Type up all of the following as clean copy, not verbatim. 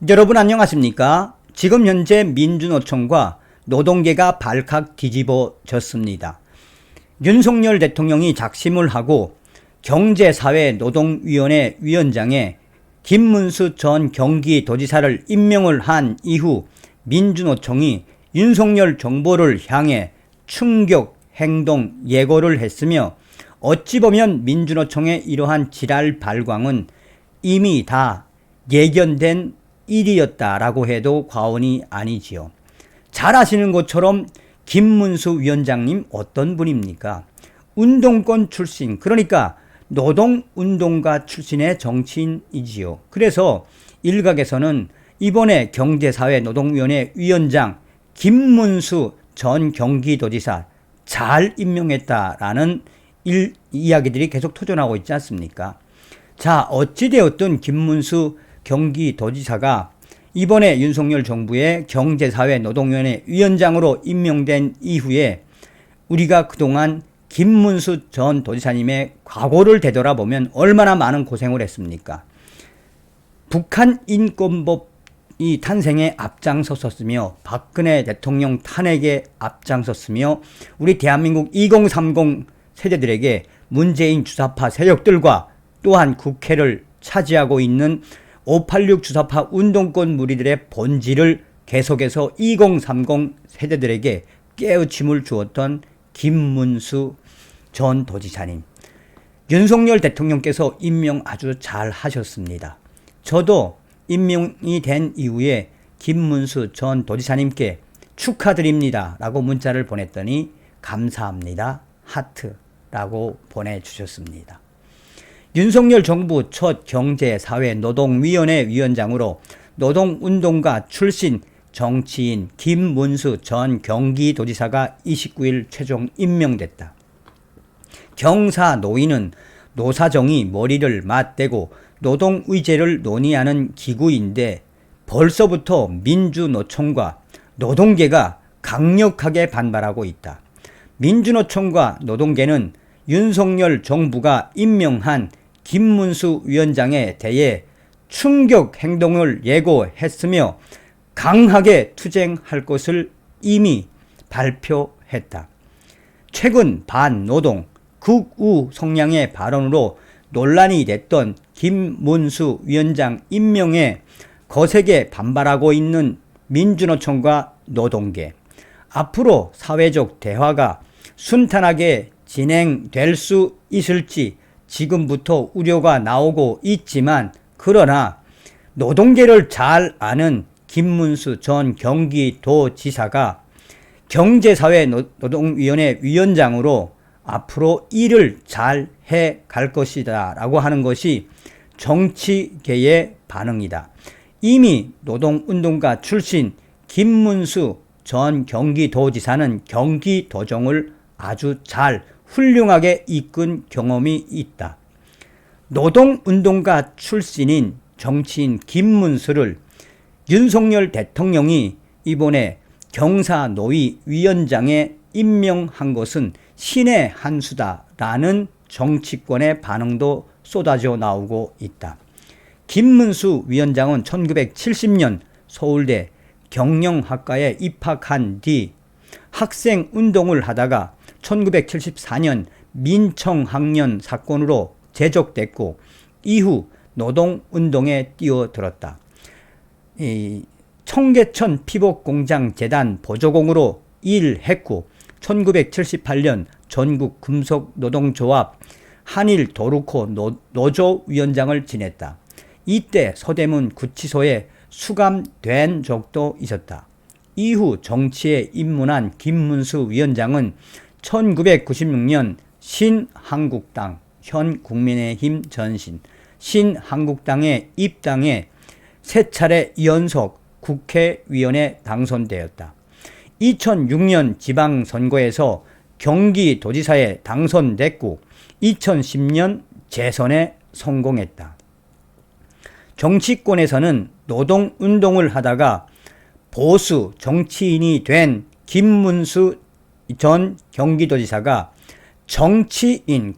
여러분 안녕하십니까? 지금 현재 민주노총과 노동계가 발칵 뒤집어졌습니다. 윤석열 대통령이 작심을 하고 경제사회노동위원회 위원장에 김문수 전 경기도지사를 임명을 한 이후 민주노총이 윤석열 정부를 향해 충격 행동 예고를 했으며, 어찌 보면 민주노총의 이러한 지랄 발광은 이미 다 예견된 일이었다라고 해도 과언이 아니지요. 잘 아시는 것처럼 김문수 위원장님 어떤 분입니까? 운동권 출신, 그러니까 노동운동가 출신의 정치인이지요. 그래서 일각에서는 이번에 경제사회노동위원회 위원장 김문수 전 경기도지사 잘 임명했다라는 이야기들이 계속 토존하고 있지 않습니까? 자, 어찌되었든 김문수 경기도지사가 이번에 윤석열 정부의 경제사회노동위원회 위원장으로 임명된 이후에 우리가 그동안 김문수 전 도지사님의 과거를 되돌아보면 얼마나 많은 고생을 했습니까? 북한 인권법이 탄생에 앞장섰었으며, 박근혜 대통령 탄핵에 앞장섰으며, 우리 대한민국 2030 세대들에게 문재인 주사파 세력들과 또한 국회를 차지하고 있는 586 주사파 운동권 무리들의 본질을 계속해서 2030 세대들에게 깨우침을 주었던 김문수 전 도지사님, 윤석열 대통령께서 임명 아주 잘 하셨습니다. 저도 임명이 된 이후에 김문수 전 도지사님께 축하드립니다 라고 문자를 보냈더니 감사합니다 하트라고 보내주셨습니다. 윤석열 정부 첫 경제사회노동위원회 위원장으로 노동운동가 출신 정치인 김문수 전 경기도지사가 29일 최종 임명됐다. 경사노위는 노사정이 머리를 맞대고 노동의제를 논의하는 기구인데, 벌써부터 민주노총과 노동계가 강력하게 반발하고 있다. 민주노총과 노동계는 윤석열 정부가 임명한 김문수 위원장에 대해 충격 행동을 예고했으며 강하게 투쟁할 것을 이미 발표했다. 최근 반노동, 극우 성향의 발언으로 논란이 됐던 김문수 위원장 임명에 거세게 반발하고 있는 민주노총과 노동계, 앞으로 사회적 대화가 순탄하게 진행될 수 있을지 지금부터 우려가 나오고 있지만, 그러나 노동계를 잘 아는 김문수 전 경기도지사가 경제사회노동위원회 위원장으로 앞으로 일을 잘 해 갈 것이다 라고 하는 것이 정치계의 반응이다. 이미 노동운동가 출신 김문수 전 경기도지사는 경기도정을 아주 잘 훌륭하게 이끈 경험이 있다. 노동운동가 출신인 정치인 김문수를 윤석열 대통령이 이번에 경사노위 위원장에 임명한 것은 신의 한 수다라는 정치권의 반응도 쏟아져 나오고 있다. 김문수 위원장은 1970년 서울대 경영학과에 입학한 뒤 학생운동을 하다가 1974년 민청학년 사건으로 제적됐고, 이후 노동운동에 뛰어들었다. 청계천 피복공장재단 보조공으로 일했고, 1978년 전국금속노동조합 한일도르코 노조위원장을 지냈다. 이때 서대문 구치소에 수감된 적도 있었다. 이후 정치에 입문한 김문수 위원장은 1996년 신한국당, 현 국민의힘 전신 신한국당에 입당해 세 차례 연속 국회의원에 당선되었다. 2006년 지방선거에서 경기도지사에 당선됐고 2010년 재선에 성공했다. 정치권에서는 노동운동을 하다가 보수 정치인이 된 김문수 전 경기도지사가 정치인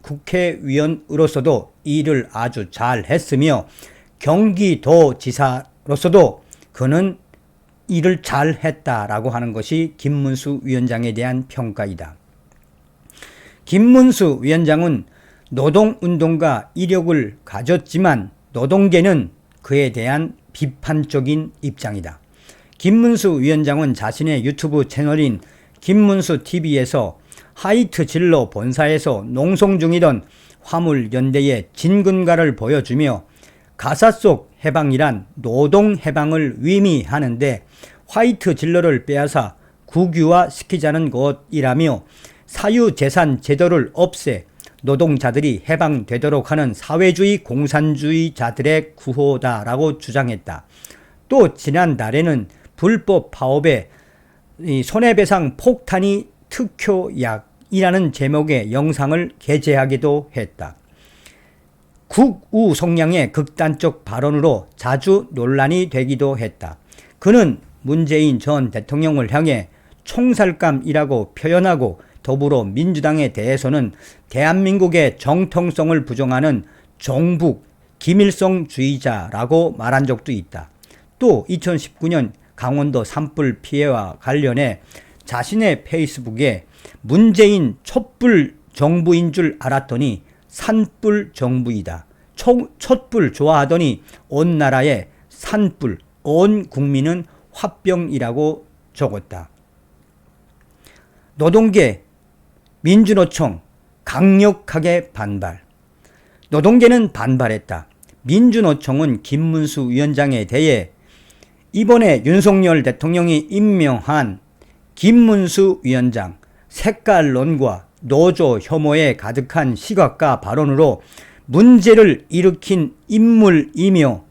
국회의원으로서도 일을 아주 잘 했으며 경기도지사로서도 그는 일을 잘했다라고 하는 것이 김문수 위원장에 대한 평가이다. 김문수 위원장은 노동운동가 이력을 가졌지만 노동계는 그에 대한 비판적인 입장이다. 김문수 위원장은 자신의 유튜브 채널인 김문수TV에서 하이트 진로 본사에서 농성 중이던 화물연대의 진근가를 보여주며 가사 속 해방이란 노동해방을 의미하는데 화이트 진로를 빼앗아 국유화시키자는 것이라며 사유재산 제도를 없애 노동자들이 해방되도록 하는 사회주의 공산주의자들의 구호다라고 주장했다. 또 지난달에는 불법 파업에 손해배상 폭탄이 특효약이라는 제목의 영상을 게재하기도 했다. 극우 성향의 극단적 발언으로 자주 논란이 되기도 했다. 그는 문재인 전 대통령을 향해 총살감이라고 표현하고 더불어민주당에 대해서는 대한민국의 정통성을 부정하는 종북 김일성주의자라고 말한 적도 있다. 또 2019년 강원도 산불 피해와 관련해 자신의 페이스북에 문재인 촛불 정부인 줄 알았더니 산불 정부이다. 촛불 좋아하더니 온 나라에 산불, 온 국민은 화병이라고 적었다. 노동계, 민주노총 강력하게 반발. 노동계는 반발했다. 민주노총은 김문수 위원장에 대해 이번에 윤석열 대통령이 임명한 김문수 위원장 색깔론과 노조 혐오에 가득한 시각과 발언으로 문제를 일으킨 인물이며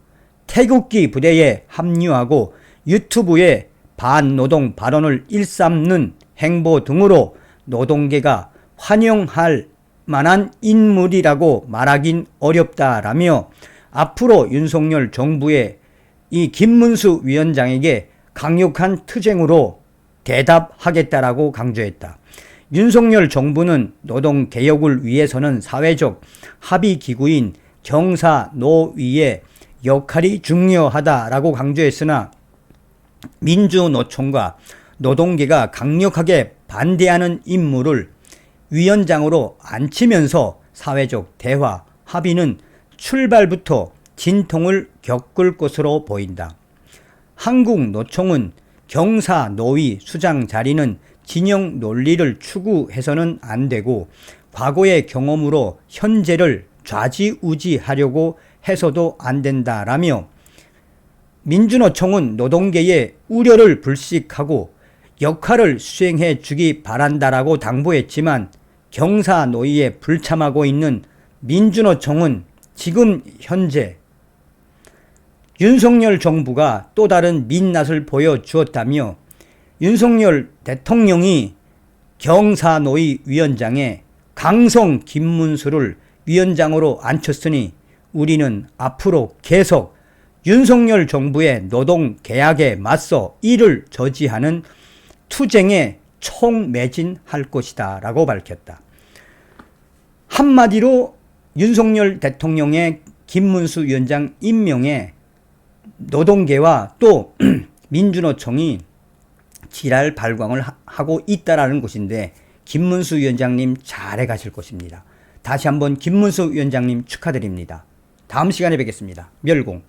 태극기 부대에 합류하고 유튜브에 반노동 발언을 일삼는 행보 등으로 노동계가 환영할 만한 인물이라고 말하긴 어렵다라며 앞으로 윤석열 정부의 이 김문수 위원장에게 강력한 투쟁으로 대답하겠다라고 강조했다. 윤석열 정부는 노동개혁을 위해서는 사회적 합의기구인 경사노위의 역할이 중요하다라고 강조했으나 민주노총과 노동계가 강력하게 반대하는 인물을 위원장으로 앉히면서 사회적 대화, 합의는 출발부터 진통을 겪을 것으로 보인다. 한국노총은 경사노위 수장 자리는 진영 논리를 추구해서는 안 되고 과거의 경험으로 현재를 좌지우지하려고 해서도 안 된다라며 민주노총은 노동계의 우려를 불식하고 역할을 수행해 주기 바란다라고 당부했지만 경사노위에 불참하고 있는 민주노총은 지금 현재 윤석열 정부가 또 다른 민낯을 보여주었다며 윤석열 대통령이 경사노위 위원장에 강성 김문수를 위원장으로 앉혔으니 우리는 앞으로 계속 윤석열 정부의 노동개혁에 맞서 이를 저지하는 투쟁에 총매진할 것이다 라고 밝혔다. 한마디로 윤석열 대통령의 김문수 위원장 임명에 노동계와 또 민주노총이 지랄 발광을 하고 있다라는 것인데 김문수 위원장님 잘해 가실 것입니다. 다시 한번 김문수 위원장님 축하드립니다. 다음 시간에 뵙겠습니다. 멸공.